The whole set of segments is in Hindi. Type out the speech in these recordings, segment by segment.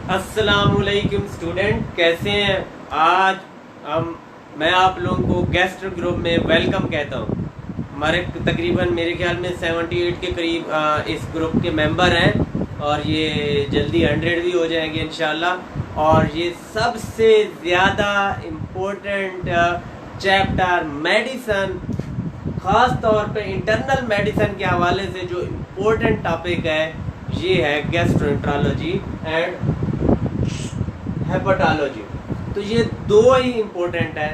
अस्सलामुअलैकुम स्टूडेंट, कैसे हैं? आज हम मैं आप लोगों को गेस्ट ग्रुप में वेलकम कहता हूं। हमारे तकरीबन मेरे ख्याल में 78 के करीब इस ग्रुप के मेंबर हैं और ये जल्दी 100 भी हो जाएंगे इंशाल्लाह। और ये सबसे ज़्यादा इम्पोर्टेंट चैप्टर मेडिसन, ख़ास तौर पे इंटरनल मेडिसन के हवाले से जो इम्पोर्टेंट टॉपिक है ये है गैस्ट्रोएंटरोलॉजी एंड हेपेटोलॉजी। तो ये दो ही इम्पोर्टेंट है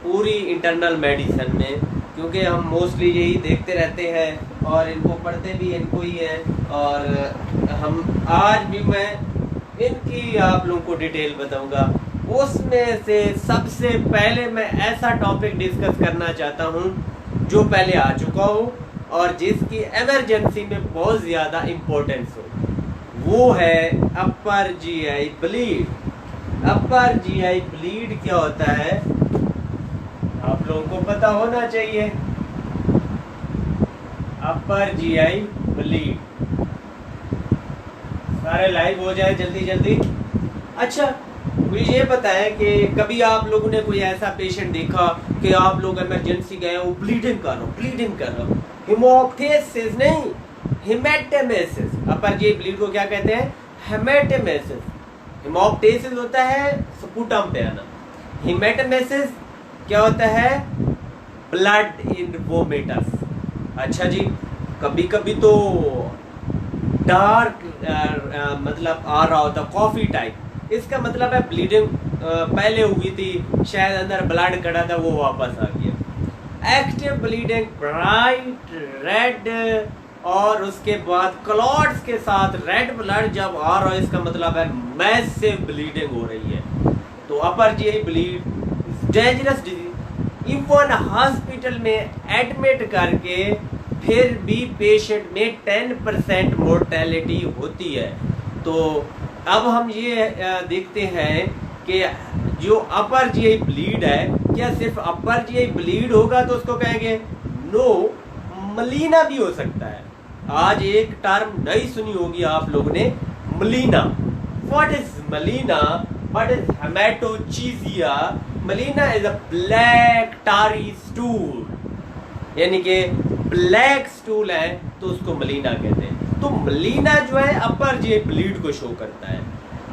पूरी इंटरनल मेडिसिन में, क्योंकि हम मोस्टली यही देखते रहते हैं और इनको पढ़ते भी इनको ही हैं। और हम आज भी मैं इनकी आप लोगों को डिटेल बताऊंगा। उसमें से सबसे पहले मैं ऐसा टॉपिक डिस्कस करना चाहता हूं जो पहले आ चुका हो और जिसकी इमरजेंसी में बहुत ज़्यादा इम्पोर्टेंस हो, वो है अपर जीआई ब्लीड। अपर जीआई ब्लीड क्या होता है आप लोगों को पता होना चाहिए। अपर जीआई ब्लीड, सारे लाइव हो जाए जल्दी जल्दी। अच्छा, मुझे ये बताएं कि कभी आप लोगों ने कोई ऐसा पेशेंट देखा कि आप लोग इमरजेंसी गए, वो ब्लीडिंग कर रहा हो, हेमोप्टेसिस नहीं, हेमेटेमेसिस। अपर जीआई ब्लीड को क्या कहते हैं? हेमेटेमेसिस। हेमोप्टेसिस होता है स्पुटम पे आना, हेमेटेमेसिस क्या होता है? Blood in vomitus. अच्छा जी, कभी कभी तो डार्क मतलब आ रहा होता, कॉफी टाइप, इसका मतलब है ब्लीडिंग पहले हुई थी, शायद अंदर ब्लड कड़ा था, वो वापस आ गया। एक्टिव ब्लीडिंग, ब्राइट रेड, और उसके बाद क्लॉट्स के साथ रेड ब्लड जब आ रहा है, इसका मतलब है मैसिव ब्लीडिंग हो रही है। तो अपर GI bleed dangerous disease. Even hospital में एडमिट करके फिर भी पेशेंट में 10% मोर्टेलिटी होती है। तो अब हम ये देखते हैं कि जो अपर जीआई ब्लीड है, क्या सिर्फ अपर जीआई ब्लीड होगा तो उसको कहेंगे? नो, मलीना भी हो सकता है। आज एक टर्म नई सुनी होगी आप लोगों ने, melaena. What is melaena? What is haematochezia? Melaena is a black tarry stool, यानी कि ब्लैक स्टूल है तो उसको मलीना कहते हैं। तो मलीना जो है अपर जीआई ब्लीड को शो करता है।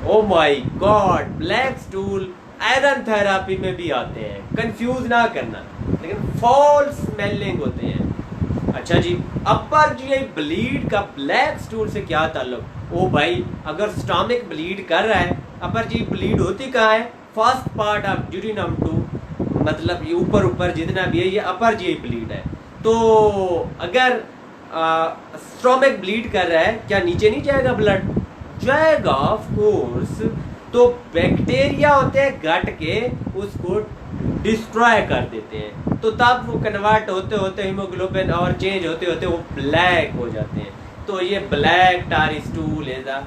Oh my God, black stool iron therapy में भी आते हैं, कंफ्यूज ना करना, लेकिन फॉल्स स्मेलिंग होते हैं। अच्छा जी, अपर जीआई ब्लीड का ब्लैक स्टूल से क्या ताल्लुक? ओ भाई, अगर स्टमक ब्लीड कर रहा है, अपर जीआई ब्लीड होती कहाँ है? फर्स्ट पार्ट ऑफ ड्यूरिनम टू, मतलब ये ऊपर ऊपर जितना भी है ये अपर जीआई ब्लीड है। तो अगर स्टमक ब्लीड कर रहा है, क्या नीचे नहीं जाएगा ब्लड? जाएगा ऑफ कोर्स। तो बैक्टीरिया होते हैं गट के, उसको डिस्ट्रॉय कर देते हैं, तो तब वो कन्वर्ट होते होते हीमोग्लोबिन और चेंज होते होते वो ब्लैक हो जाते हैं। तो ये ब्लैक टारी स्टूल है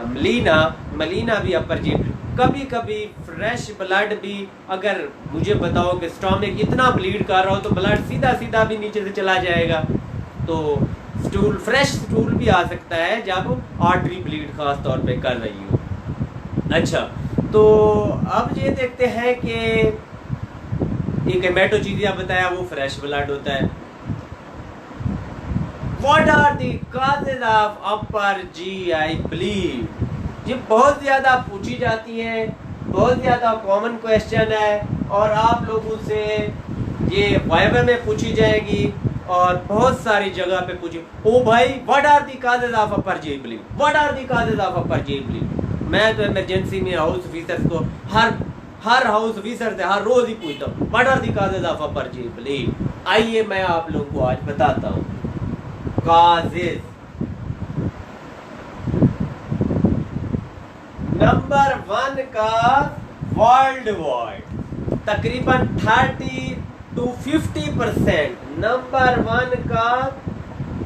मलीना। मलीना भी अपर जीआई। कभी कभी फ्रेश ब्लड भी, अगर मुझे बताओ कि स्टमक इतना ब्लीड कर रहा हो तो ब्लड सीधा सीधा भी नीचे से चला जाएगा। तो स्टूल, फ्रेश स्टूल भी आ सकता है जब आर्टरी ब्लीड खास तौर पे कर रही हो। अच्छा, तो अब ये देखते हैं कि एक हेमेटोचीजिया बताया, वो फ्रेश ब्लड होता है। What are the causes of upper GI bleed? ये बहुत ज़्यादा पूछी जाती है, बहुत ज़्यादा कॉमन क्वेश्चन है और आप लोगों से ये वाइवा में पूछी जाएगी और बहुत सारी जगह पे पूछी। ओ भाई, what are the causes of upper GI bleed? What are the causes of upper GI bleed? मैं तो इमरजेंसी में हाउस ऑफिसर्स को हर हाउस ऑफिसर से हर रोज ही पूछता हूँ, what are the causes of upper GI bleed? आइए मैं आप लोगों को आज बताता हूँ कॉजेज। नंबर 1 का वर्ल्ड वाइड तकरीबन 30 to 50%। नंबर 1 का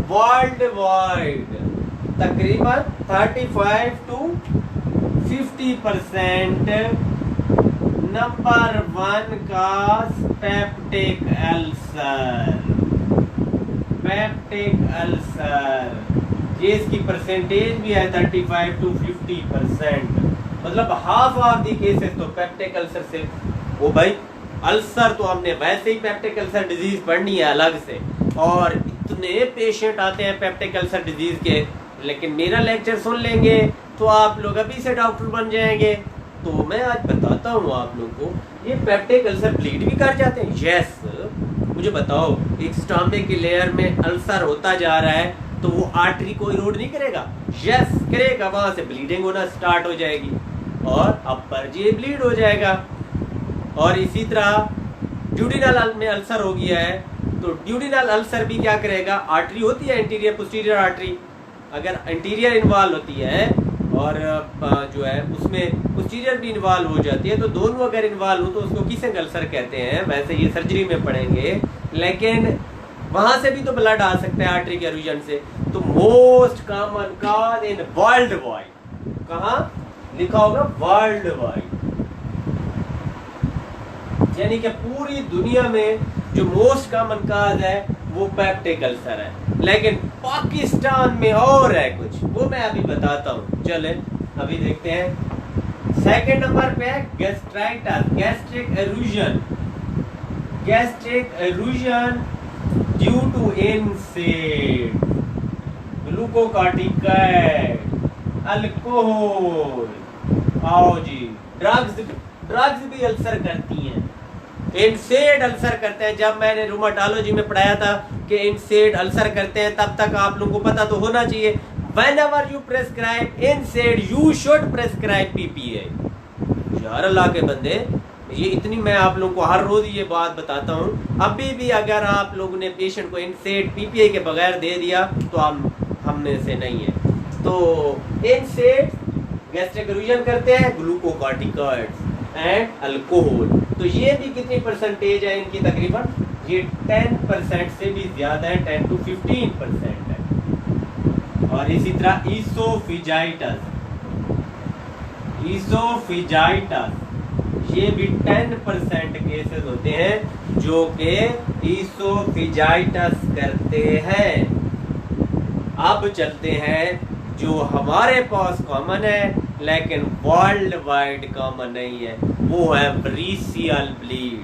वर्ल्ड वाइड तकरीबन 35 to 50%। नंबर 1 का पेप्टिक अल्सर। पेप्टिक अल्सर, ये इसकी परसेंटेज भी है 35 to 50%। मतलब हाफ ऑफ दी केसेस तो पेप्टिक अल्सर से। वो भाई अल्सर तो हमने वैसे ही पेप्टिक अल्सर डिजीज पढ़नी है अलग से, और इतने पेशेंट आते हैं पेप्टिक अल्सर डिजीज के, लेकिन मेरा लेक्चर सुन लेंगे तो आप लोग अभी से डॉक्टर बन जाएंगे। तो मैं आज बताता हूँ आप लोग को, ये पेप्टिक अल्सर ब्लीड भी कर जाते हैं। यस, मुझे बताओ, एक स्टमक की लेयर में अल्सर होता जा रहा है तो वो आर्टरी को इरोड नहीं करेगा? यस करेगा, वहां से ब्लीडिंग होना स्टार्ट हो जाएगी और अपर जी ब्लीड हो जाएगा। और इसी तरह ड्यूडिनल में अल्सर हो गया है तो ड्यूडिनल अल्सर भी क्या करेगा, आर्टरी होती है एंटीरियर पोस्टीरियर आर्टरी, अगर एंटीरियर इन्वॉल्व होती है और जो है उसमें पोस्टीरियर भी इन्वॉल्व हो जाती है, तो दोनों अगर इन्वॉल्व हो तो उसको किसिंग अल्सर कहते हैं। वैसे ये सर्जरी में पढ़ेंगे, लेकिन वहां से भी तो ब्लड आ सकता है आर्टरी के रीजन से। तो most common cause in world wide, कहाँ लिखा होगा? वर्ल्ड वाइड, यानी कि पूरी दुनिया में जो मोस्ट कॉमन कॉज है वो पेप्टिक अल्सर है। लेकिन पाकिस्तान में और है कुछ, वो मैं अभी बताता हूँ। चले अभी देखते हैं। सेकंड नंबर पे है gastritis, gastric erosion. Gastric erosion due to NSAIDs, glucocorticoid, alcohol, आओ जी, ड्रग्स भी अल्सर करती हैं। इनसेड अल्सर करते हैं। जब मैंने रूमेटोलॉजी में पढ़ाया था कि इनसेड अल्सर करते हैं, तब तक आप लोगों को पता तो होना चाहिए, whenever you prescribe NSAID you should prescribe PPI। यार अल्लाह के बंदे, ये इतनी मैं आप लोगों को हर रोज ये बात बताता हूँ। अभी भी अगर आप लोगों ने पेशेंट को NSAID PPI के बगैर दे दिया तो हम में से नहीं है। तो NSAID गैस्ट्रिक एरूजन करते हैं, ग्लूकोकार्टिकॉइड्स एंड अल्कोहल। तो ये भी कितनी परसेंटेज है इनकी? तकरीबन ये 10% से भी ज्यादा है, 10 to 15% है। और इसी तरह ईसोफिजाइटिस, ये भी 10% केसेस होते हैं जो कि ईसोफिजाइटिस करते हैं। अब चलते हैं जो हमारे पास कॉमन है लेकिन वर्ल्ड वाइड कॉमन नहीं है, वो है ब्रीशियल ब्लीड।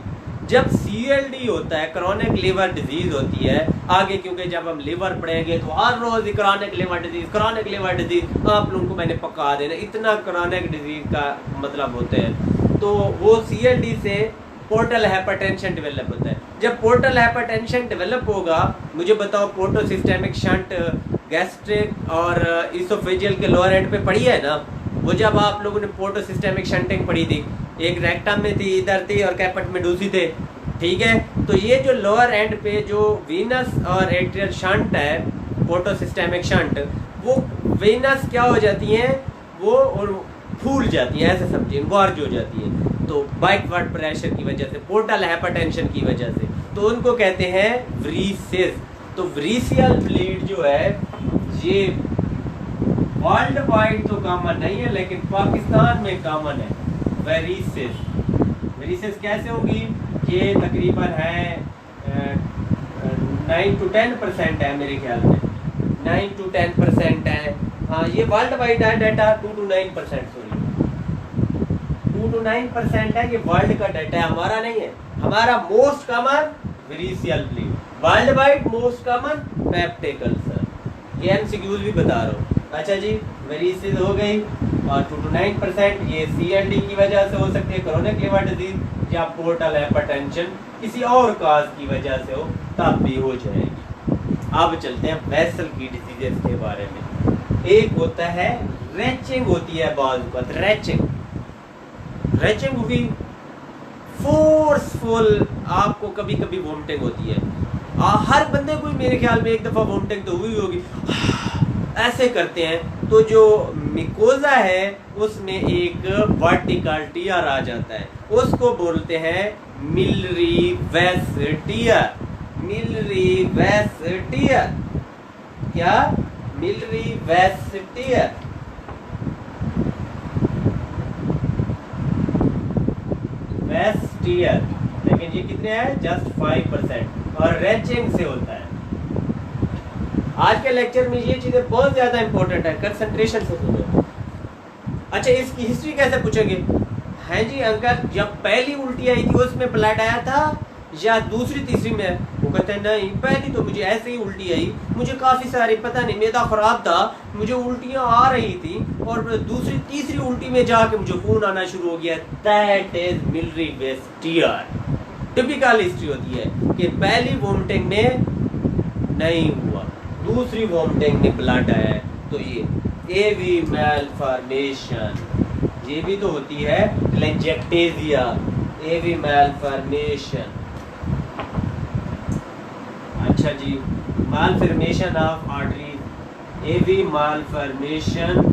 जब CLD होता है, क्रॉनिक लिवर डिजीज होती है आगे, क्योंकि जब हम लिवर पढ़ेंगे तो हर रोज क्रॉनिक लिवर डिजीज आप लोगों को मैंने पका देना, इतना क्रॉनिक डिजीज का मतलब होते हैं। तो वो CLD से पोर्टल हाइपरटेंशन डेवलप होता है। जब पोर्टल हाइपरटेंशन डेवलप होगा, मुझे बताओ, पोर्टो सिस्टेमिक शंट गैस्ट्रिक और इसोफेजियल के लोअर एंड पे पड़ी है ना? वो जब आप लोगों ने पोर्टो सिस्टेमिक शंटिंग पढ़ी थी, एक रेक्टम में थी, इधर थी, और कैपेट में दूसरी थे, ठीक है? तो ये जो लोअर एंड पे जो वीनस और एट्रियल शंट है, पोर्टो सिस्टेमिक शंट, वो वीनस क्या हो जाती हैं, वो फूल जाती हैं, ऐसे समझिए, इन्वार्ज हो जाती है। तो बैकवर्ड प्रेशर की वजह से, पोर्टल हाइपरटेंशन की वजह से, तो उनको कहते हैं व्रीसिस। तो व्रीशियल ब्लीड जो है ये वर्ल्ड वाइड तो कॉमन नहीं है, लेकिन पाकिस्तान में कॉमन है। वेरिसिस कैसे होगी? ये तकरीबन है 9 to 10% है मेरे ख्याल में, 9 to 10% है। हाँ, ये वर्ल्ड वाइड है डाटा, 2 to 9%, सॉरी 2 to 9% है। ये वर्ल्ड का डाटा है, हमारा नहीं है। हमारा most common variceal bleed, worldwide most common peptic ulcer. ये MCQs भी बता रहा हूँ। अच्छा जी, वेरिसिस हो गई, और 2 to 9% ये CLD की वजह से हो सकती है, क्रोनिक लिवर डिजीज या पोर्टल हाइपरटेंशन किसी और काज की वजह से हो, तब भी हो जाएगी। अब चलते हैं वेसल की डिजीजेस के बारे में। एक होता है रेचिंग, होती है बाजू का रेचिंग हुई, फोर्सफुल, आपको कभी कभी वोमिटिंग होती है। हर बंदे को मेरे ख्याल में एक दफा वोमिटिंग तो हुई होगी, ऐसे करते हैं तो जो मिकोजा है उसमें एक वर्टिकल टीयर आ जाता है, उसको बोलते हैं मिलरी वेस टीयर। क्या? मिलरी वेस टीयर। लेकिन ये कितने हैं? जस्ट 5%, और रेचिंग से होता है। आज के लेक्चर में ये चीजें बहुत ज्यादा इंपॉर्टेंट है, कंसंट्रेशन से सुनो। अच्छा, इसकी हिस्ट्री कैसे पूछेंगे? हैं जी अंकल, जब पहली उल्टी आई थी उसमें ब्लड आया था या दूसरी तीसरी में? वो कहते हैं नहीं, पहली तो मुझे ऐसे ही उल्टी आई, मुझे काफ़ी सारी, पता नहीं मैदा ख़राब था, मुझे उल्टियाँ आ रही थी और दूसरी तीसरी उल्टी में जाके मुझे खून आना शुरू हो गया। That is Mallory Weiss tear. Typical history होती है कि पहली वोमिटिंग में नहीं हुआ, दूसरी वोमिटिंग में ब्लड आया है। तो ये एवी मैलफॉर्मेशन, ये भी तो होती है टेलेंजेक्टेसिया, एवी मैलफॉर्मेशन। अच्छा जी, malformation of artery, AV malformation,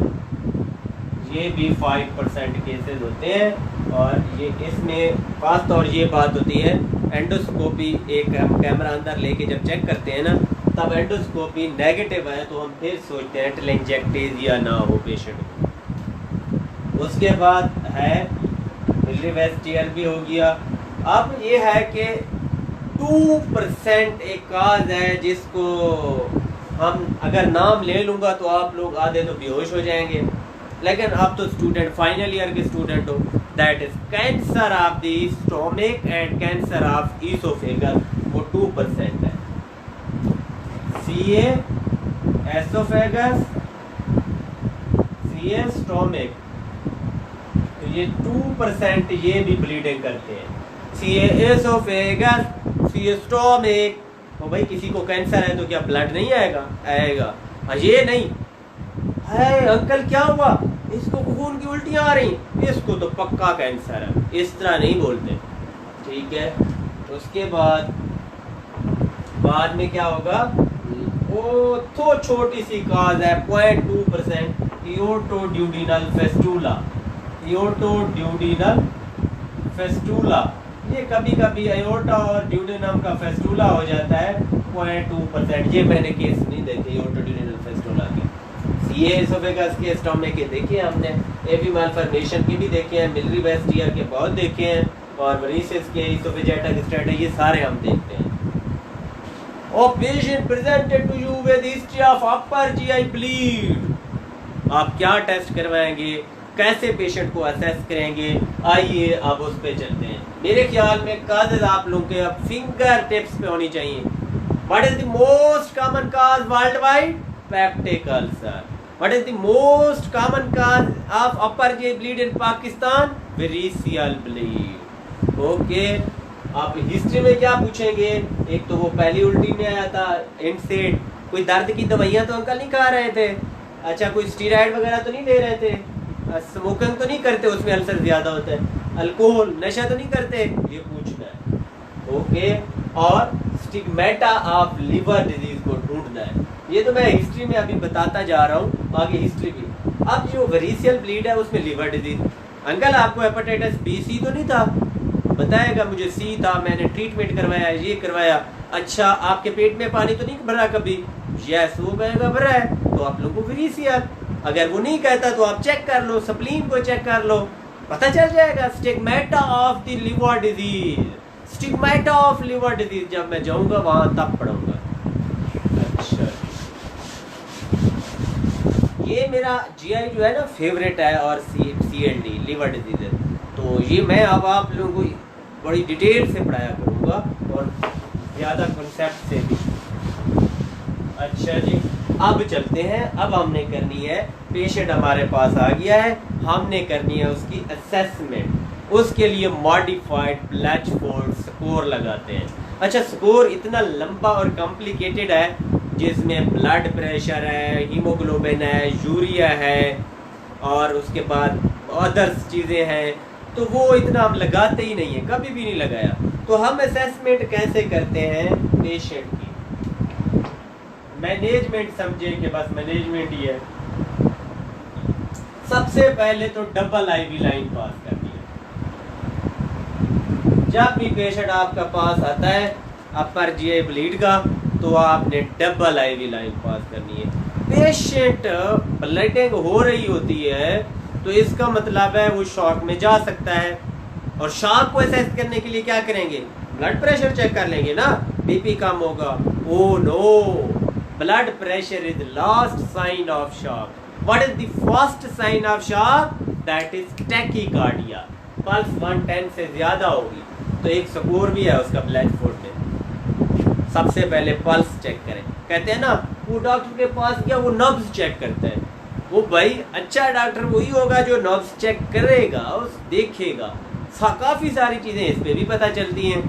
ये भी 5% केसेस होते हैं। और ये इसमें खास तौर ये बात होती है, एंडोस्कोपी एक हम कैमरा अंदर लेके जब चेक करते हैं ना, तब एंडोस्कोपी नेगेटिव है तो हम फिर सोचते हैं टेलेंजेक्टेसिया ना हो पेशेंट को। उसके बाद है मिलिट्री वेस्टियर भी हो गया। अब ये है कि 2% एक काज है जिसको हम अगर नाम ले लूँगा तो आप लोग आधे तो बेहोश हो जाएंगे, लेकिन आप तो स्टूडेंट, फाइनल ईयर के स्टूडेंट हो। That is cancer of the stomach and cancer of oesophagus, वो 2% है। सीए एसोफेगस, सीए स्टोमक, तो ये 2% ये भी ब्लीडिंग करते हैं। CA oesophagus, CA stomach. तो भाई किसी को कैंसर है तो क्या ब्लड नहीं आएगा? आएगा। ये नहीं है अंकल क्या हुआ, इसको खून की उल्टियाँ आ रही, इसको तो पक्का कैंसर है, इस तरह नहीं बोलते, ठीक है। उसके बाद में क्या होगा, वो तो छोटी सी काज है 0.2%, एओर्टोड्यूडिनल फेस्टूला, एओर्टोड्यूडिनल फेस्टूला। ये कभी कभी एओर्टा और ड्यूडेनम का फेस्टूला हो जाता है 0.2%। ये मैंने केस नहीं देखे एओर्टोड्यूडिनल फेस्टूला के। सीए एसोफेगस के, स्टोमक के देखे हैं हमने, एवी मालफॉर्मेशन के भी देखे हैं, मिलिट्री वेस्टियर के बहुत देखे हैं, और वरीसिस के, इसोफेजियाटिक स्टेटा, ये सारे हम देखते हैं। और patient presented to you with history of upper GI bleed. आप क्या टेस्ट करवाएंगे, कैसे पेशेंट को असेस करेंगे, आइए अब उस पे चलते हैं। मेरे ख्याल में काजेज आप लोगों के अब फिंगर टिप्स पे होनी चाहिए। What is the most common cause worldwide? Peptic ulcer. What is the most common cause of upper GI bleed in Pakistan? Variceal bleed. Okay, आप हिस्ट्री में क्या पूछेंगे? एक तो वो पहली उल्टी में आया था, इंसेट, कोई दर्द की दवाइयाँ तो अंकल नहीं खा रहे थे, अच्छा कोई स्टीरॉयड वगैरह तो नहीं ले रहे थे, स्मोकिंग तो नहीं करते, उसमें अल्सर ज़्यादा होता है, अल्कोहल नशा तो नहीं करते, ये पूछना है। ओके, और स्टिग्मेटा ऑफ लिवर डिजीज को ढूंढना है। ये तो मैं हिस्ट्री में अभी बताता जा रहा हूँ, आगे हिस्ट्री भी। अब जो वेरिसियल ब्लीड है उसमें लिवर डिजीज, अंकल आपको हेपेटाइटिस बी सी तो नहीं था? बताएगा मुझे सी था, मैंने ट्रीटमेंट करवाया, ये करवाया। अच्छा, आपके पेट में पानी तो नहीं भरा कभी? यस, वो कहेगा भरा है, तो आप लोगों को वेरिसियल। अगर वो नहीं कहता तो आप चेक कर लो, स्प्लीन को चेक कर लो, पता चल जाएगा। Stigmata of the liver disease, stigmata of liver disease, जब मैं जाऊंगा वहां तब पढ़ूंगा। अच्छा, ये मेरा जीआई जो है ना फेवरेट है, और सीएलडी लिवर डिजीज है, तो ये मैं अब आप लोगों को बड़ी डिटेल से पढ़ाया करूँगा और ज़्यादा कॉन्सेप्ट से भी। अच्छा जी, अब चलते हैं। अब हमने करनी है, पेशेंट हमारे पास आ गया है, हमने करनी है उसकी असेसमेंट। उसके लिए मॉडिफाइड ब्लैचफोर्ड स्कोर लगाते हैं। अच्छा, स्कोर इतना लंबा और कॉम्प्लिकेटेड है, जिसमें ब्लड प्रेशर है, हीमोग्लोबिन है, यूरिया है, और उसके बाद अदर्स चीज़ें हैं, तो वो इतना हम लगाते ही नहीं है, कभी भी नहीं लगाया। तो हम असेसमेंट कैसे करते हैं पेशेंट की? मैनेजमेंट समझे कि बस मैनेजमेंट ही है। सबसे पहले तो डबल आईवी लाइन पास करनी है। जब भी पेशेंट आपका पास आता है अपर जीआई ब्लीड का, तो आपने डबल आईवी लाइन पास करनी है। पेशेंट ब्लीडिंग हो रही होती है तो इसका मतलब है वो शॉक में जा सकता है, और शॉक को असेस करने के लिए क्या करेंगे? ब्लड प्रेशर चेक कर लेंगे ना, बीपी कम होगा। Oh no, blood pressure is last sign of shock. What is the first sign of shock? That is tachycardia. Pulse 110 से ज्यादा होगी तो एक स्कोर भी है उसका ब्लैकबोर्ड में। सबसे पहले पल्स चेक करें। कहते हैं ना वो डॉक्टर के पास गया वो नब्ज चेक करता है, वो भाई अच्छा डॉक्टर वही होगा जो नब्ज चेक करेगा और देखेगा। काफ़ी सारी चीज़ें इस पे भी पता चलती हैं।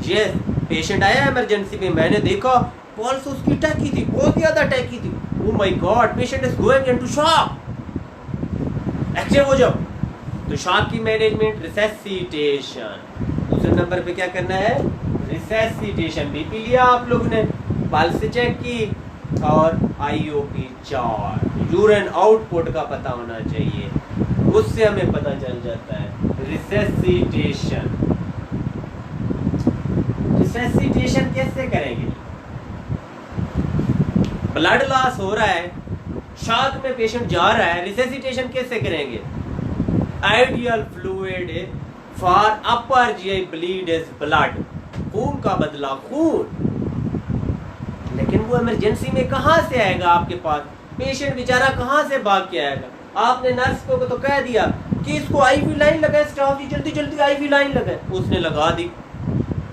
ये पेशेंट आया इमरजेंसी में, मैंने देखा पल्स उसकी टैकी थी, बहुत ज़्यादा टैकी थी। Oh my God, patient is going into shock, active हो जाओ। तो शॉक की मैनेजमेंट रिसेसिटेशन। दूसरे नंबर पे क्या करना है? रिसेसिटेशन। बीपी लिया आप लोग ने, पल्स चेक की और आईओपी चार्ट, यूरिन आउटपुट का पता होना चाहिए, उससे हमें पता चल जाता है। रिसेसिटेशन, रिसेसिटेशन कैसे करेंगे? ब्लड लॉस हो रहा है, शॉक में पेशेंट जा रहा है, रिसेसिटेशन कैसे करेंगे? Ideal fluid for upper GI bleed is blood, खून का बदला खून। लेकिन वो इमरजेंसी में कहां से आएगा आपके पास? पेशेंट बेचारा कहां से भाग के आएगा? आपने नर्स को तो कह दिया कि इसको आईवी लाइन लगाए, स्टाफ जी जल्दी जल्दी आईवी लाइन लगाए, उसने लगा दी।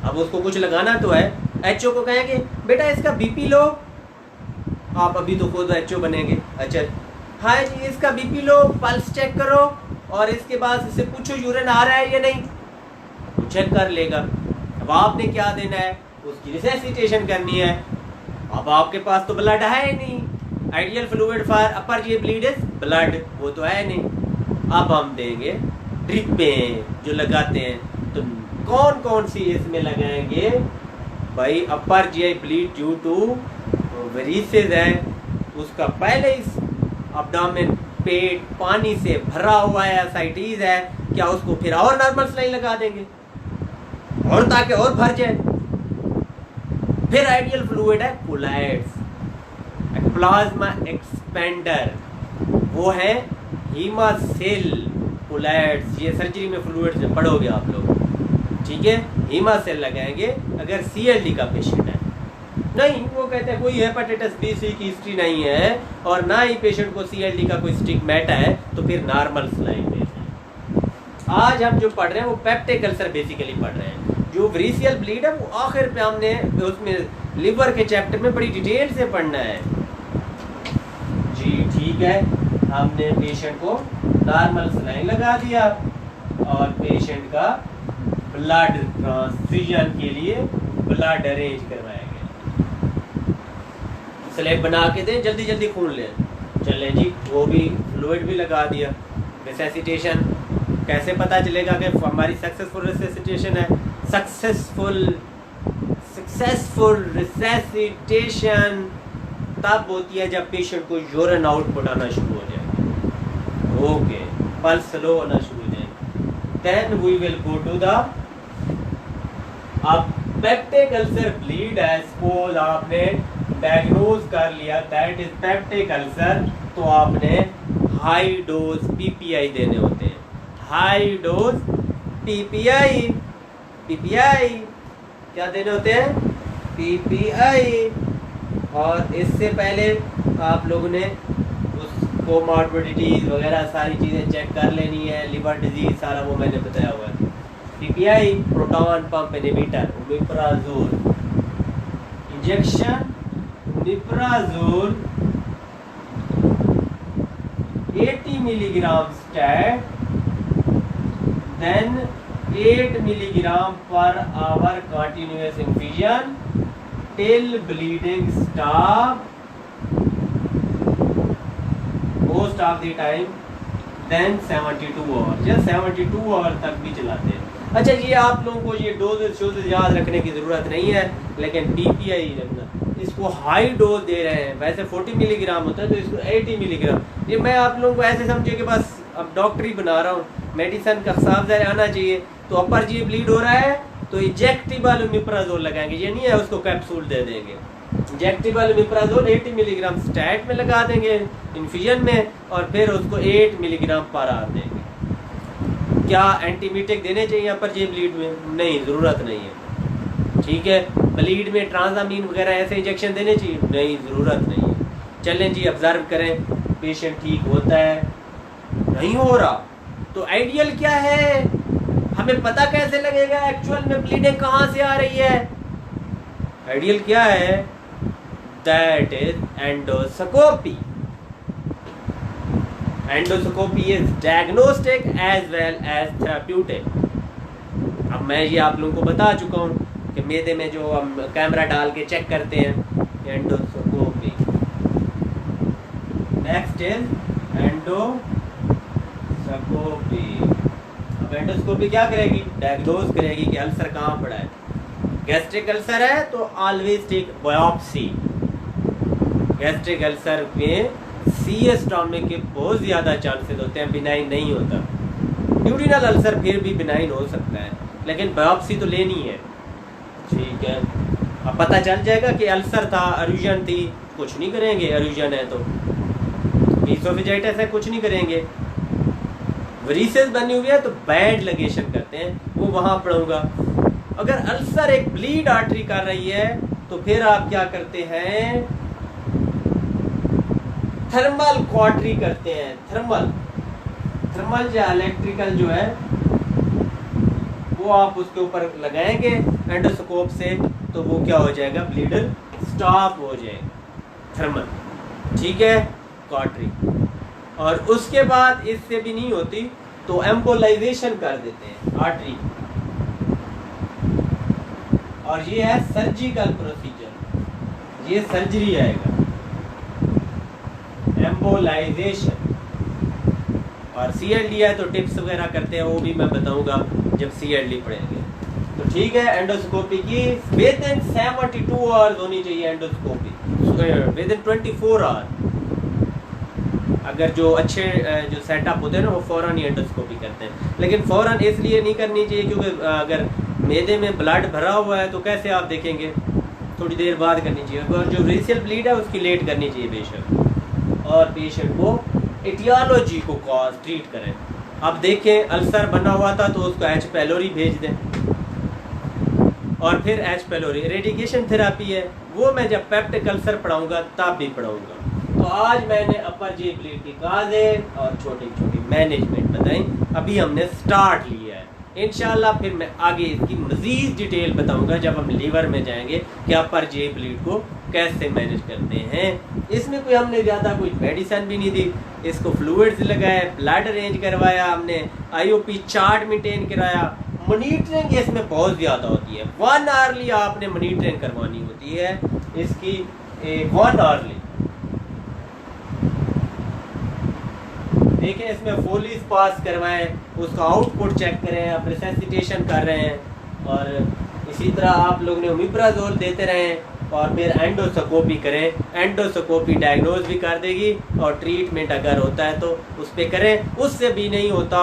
अब उसको कुछ लगाना तो है। एचओ को कहेंगे बेटा इसका बीपी लो, आप अभी तो खुद एचओ बनेंगे। अच्छा हाँ जी, इसका बीपी लो, पल्स चेक करो और इसके बाद इससे पूछो यूरिन आ रहा है या नहीं, वो चेक कर लेगा। अब आपने क्या देना है? उसकी रिसेसिटेशन करनी है। अब आपके पास तो ब्लड है ही नहीं, ideal fluid for upper G bleed is blood, वो तो है नहीं। अब हम देंगे ड्रिपें जो लगाते हैं, तो कौन कौन सी इसमें लगाएंगे भाई? अपर G bleed due to varices है, उसका पहले इस अब्डोमेन पेट पानी से भरा हुआ है, एसाइटिस है, क्या उसको फिर और नॉर्मल स्लाइन लगा देंगे और ताकि और भर जाए? फिर आइडियल फ्लूइड है कोलाइड्स, प्लाज्मा एक्सपेंडर, वो है हीमासेल कोलाइड्स। ये सर्जरी में फ्लूइड से पढ़ोगे आप लोग, ठीक है? हीमासेल लगाएंगे अगर सीएलडी का पेशेंट है। नहीं, वो कहते हैं कोई हेपेटाइटिस बी सी की हिस्ट्री नहीं है और ना ही पेशेंट को सीएलडी का कोई स्टिग्मेटा है, तो फिर नॉर्मल स्लाइन देते हैं। आज हम जो पढ़ रहे हैं वो पेप्टिक अल्सर बेसिकली पढ़ रहे हैं। जो वेरिसियल ब्लीड है वो आखिर पे हमने उसमें लिवर के चैप्टर में बड़ी डिटेल से पढ़ना है जी, ठीक है? हमने पेशेंट को नॉर्मल सलाइन लगा दिया और पेशेंट का ब्लड ट्रांसफ्यूजन के लिए ब्लड अरेंज करवाया गया। स्लेब बना के दें, जल्दी जल्दी खून लें। चले जी, वो भी फ्लूइड भी लगा दिया। रिसेसिटेशन कैसे पता चलेगा कि हमारी सक्सेसफुल रिसेसिटेशन है? सक्सेसफुल रिसेसिटेशन तब होती है जब पेशेंट को यूरिन आउटपुट आना शुरू हो जाए, ओके, पल्स स्लो होना शुरू हो जाए। Then we will go to the अब पेप्टिक अल्सर ब्लीड है। सपोज आपने डायग्नोज कर लिया दैट इज पेप्टिक अल्सर, तो आपने हाई डोज पीपीआई देने होते हैं। हाई डोज पीपीआई, पीपीआई क्या देने होते हैं? पीपीआई। और इससे पहले आप लोगों ने उसको मॉर्बिडिटीज वगैरह सारी चीज़ें चेक कर लेनी है, लिवर डिजीज सारा वो मैंने बताया हुआ है। PPI proton pump inhibitor, omeprazole injection, omeprazole 80 milligram stat, then 8 milligram per hour continuous infusion till bleeding stop most of the time, then 72 hours या 72 आवर तक भी चलाते हैं। अच्छा ये आप लोगों को ये डोजेज याद रखने की ज़रूरत नहीं है, लेकिन पीपीआई रखना। इसको हाई डोज दे रहे हैं, वैसे 40 मिलीग्राम होता है तो इसको 80 मिलीग्राम। ये मैं आप लोगों को ऐसे समझे कि बस अब डॉक्टरी बना रहा हूँ, मेडिसिन का साफ ज़ाहिर आना चाहिए। तो अपर जी ब्लीड हो रहा है तो इंजेक्टेबल ओमिप्राजोल लगाएंगे, ये नहीं है उसको कैप्सूल दे देंगे। इंजेक्टेबल ओमिप्राजोल 80 मिलीग्राम स्टैट में लगा देंगे इन्फ्यूजन में, और फिर उसको 8 मिलीग्राम पर आवर देंगे। क्या एंटीमीटिक देने चाहिए अपर जी ब्लीड में? नहीं, ज़रूरत नहीं है, ठीक है? ब्लीड में ट्रांसामीन वगैरह ऐसे इंजेक्शन देने चाहिए? नहीं, ज़रूरत नहीं है। चलें जी, ऑब्जर्व करें। पेशेंट ठीक होता है, नहीं हो रहा। तो आइडियल क्या है, हमें पता कैसे लगेगा एक्चुअल में ब्लीडिंग कहाँ से आ रही है? आइडियल क्या है? That is endoscopy. Endoscopy is diagnostic as well as therapeutic. अब मैं ये आप लोगों को बता चुका हूँ कि मैदे में जो हम कैमरा डाल के चेक करते हैं, एंडोस्कोपी। Next is endoscopy. अब एंडोस्कोपी क्या करेगी? डायग्नोज करेगी कि अल्सर कहाँ पड़ा है। गैस्ट्रिक अल्सर है तो always take biopsy. Gastric ulcer में सी स्टोमक के बहुत ज़्यादा चांसेस होते हैं, बिनाइन नहीं होता। ड्यूडिनल अल्सर फिर भी बिनाइन हो सकता है, लेकिन बायोप्सी तो लेनी है। ठीक है, अब पता चल जाएगा कि अल्सर था, अरूजन थी, कुछ नहीं करेंगे। अरूजन है तो इसोफेजाइटिस है, कुछ नहीं करेंगे। वरीसेस बनी हुई है तो बैंड लगेशन करते हैं, वो वहाँ पढ़ूंगा। अगर अल्सर एक ब्लीड आर्टरी कर रही है तो फिर आप क्या करते हैं? थर्मल क्वार्टरी करते हैं। थर्मल या इलेक्ट्रिकल जो है वो आप उसके ऊपर लगाएंगे एंडोस्कोप से, तो वो क्या हो जाएगा? ब्लीडर स्टॉप हो जाएगा, थर्मल। ठीक है, क्वार्टरी। और उसके बाद इससे भी नहीं होती तो एम्बोलाइजेशन कर देते हैं आर्टरी। और ये है सर्जिकल प्रोसीजर, ये सर्जरी आएगा, एम्बोलाइजेशन। और सीएलडी है तो टिप्स वगैरह करते हैं, वो भी मैं बताऊंगा जब सीएलडी पढ़ेंगे। तो ठीक है, एंडोस्कोपी की विद इन 72 आवर्स होनी चाहिए एंडोस्कोपी, विद इन 24 आवर्स। अगर जो अच्छे जो सेटअप होते हैं ना, वो फ़ौरन ही एंडोस्कोपी करते हैं। लेकिन फ़ौरन इसलिए नहीं करनी चाहिए क्योंकि अगर मैदे में ब्लड भरा हुआ है तो कैसे आप देखेंगे? थोड़ी देर बाद करनी चाहिए। और जो रेशियल ब्लीड है उसकी लेट करनी चाहिए बेशक, और पेशेंट को एटियोलॉजी को कॉज ट्रीट करें। अब देखें, अल्सर बना हुआ था तो उसको एच पैलोरी भेज दें, और फिर एच पैलोरी रेडिकेशन थेरापी है, वो मैं जब पेप्टिक अल्सर पढ़ाऊँगा तब भी पढ़ाऊँगा। तो आज मैंने अपर जी ब्लीड की काजेज और छोटी छोटी मैनेजमेंट बताई, अभी हमने स्टार्ट लिया है। इंशाल्लाह फिर मैं आगे इसकी मज़ीद डिटेल बताऊंगा जब हम लीवर में जाएंगे कि अपर जी ब्लीड को कैसे मैनेज करते हैं। इसमें कोई हमने ज़्यादा कोई मेडिसिन भी नहीं दी, इसको फ्लूइड्स लगाए, ब्लड अरेंज करवाया, हमने आईओपी चार्ट मेंटेन कराया। मॉनिटरिंग इसमें बहुत ज़्यादा होती है, 1 आवरली आपने मॉनिटरिंग करवानी होती है इसकी, 1 आवरली। देखें, इसमें फोलीज पास करवाएं, उसका आउटपुट चेक करें, आप रिसेसिटेशन कर रहे हैं, और इसी तरह आप लोग ने ओमिप्राजोल देते रहें, और फिर एंडोस्कोपी करें। एंडोस्कोपी डायग्नोज भी कर देगी, और ट्रीटमेंट अगर होता है तो उस पर करें। उससे भी नहीं होता,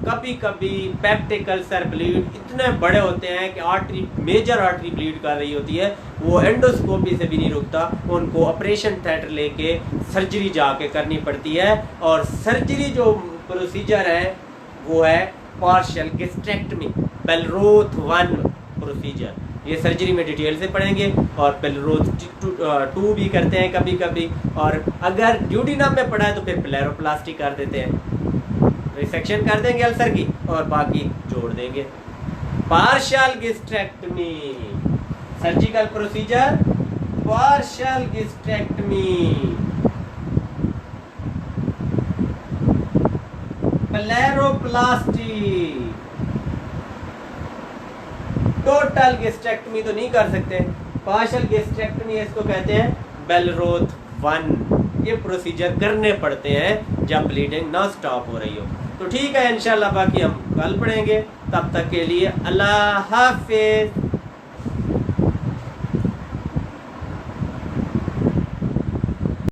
कभी कभी पेप्टिक अल्सर ब्लीड इतने बड़े होते हैं कि आर्टरी, मेजर आर्टरी ब्लीड कर रही होती है, वो एंडोस्कोपी से भी नहीं रुकता, उनको ऑपरेशन थिएटर लेके सर्जरी जाके करनी पड़ती है। और सर्जरी जो प्रोसीजर है वो है पार्शियल गैस्ट्रेक्टमी, बेलरोथ 1 प्रोसीजर। ये सर्जरी में डिटेल से पढ़ेंगे, और बेलरोथ 2 भी करते हैं कभी कभी, और अगर ड्यूडिनम में पड़ा है तो फिर प्लेरोप्लास्टी कर देते हैं, रिसेक्शन कर देंगे अल्सर की और बाकी जोड़ देंगे। Partial gastrectomy surgical procedure, partial gastrectomy, pyloroplasty. Total gastrectomy तो नहीं कर सकते, पार्शियल गैस्ट्रेक्टमी इसको कहते हैं, बेलरोथ 1। ये प्रोसीजर करने पड़ते हैं जब ब्लीडिंग ना स्टॉप हो रही हो। तो ठीक है, इंशाल्लाह बाकी हम कल पढ़ेंगे। तब तक के लिए अल्लाह हाफिज।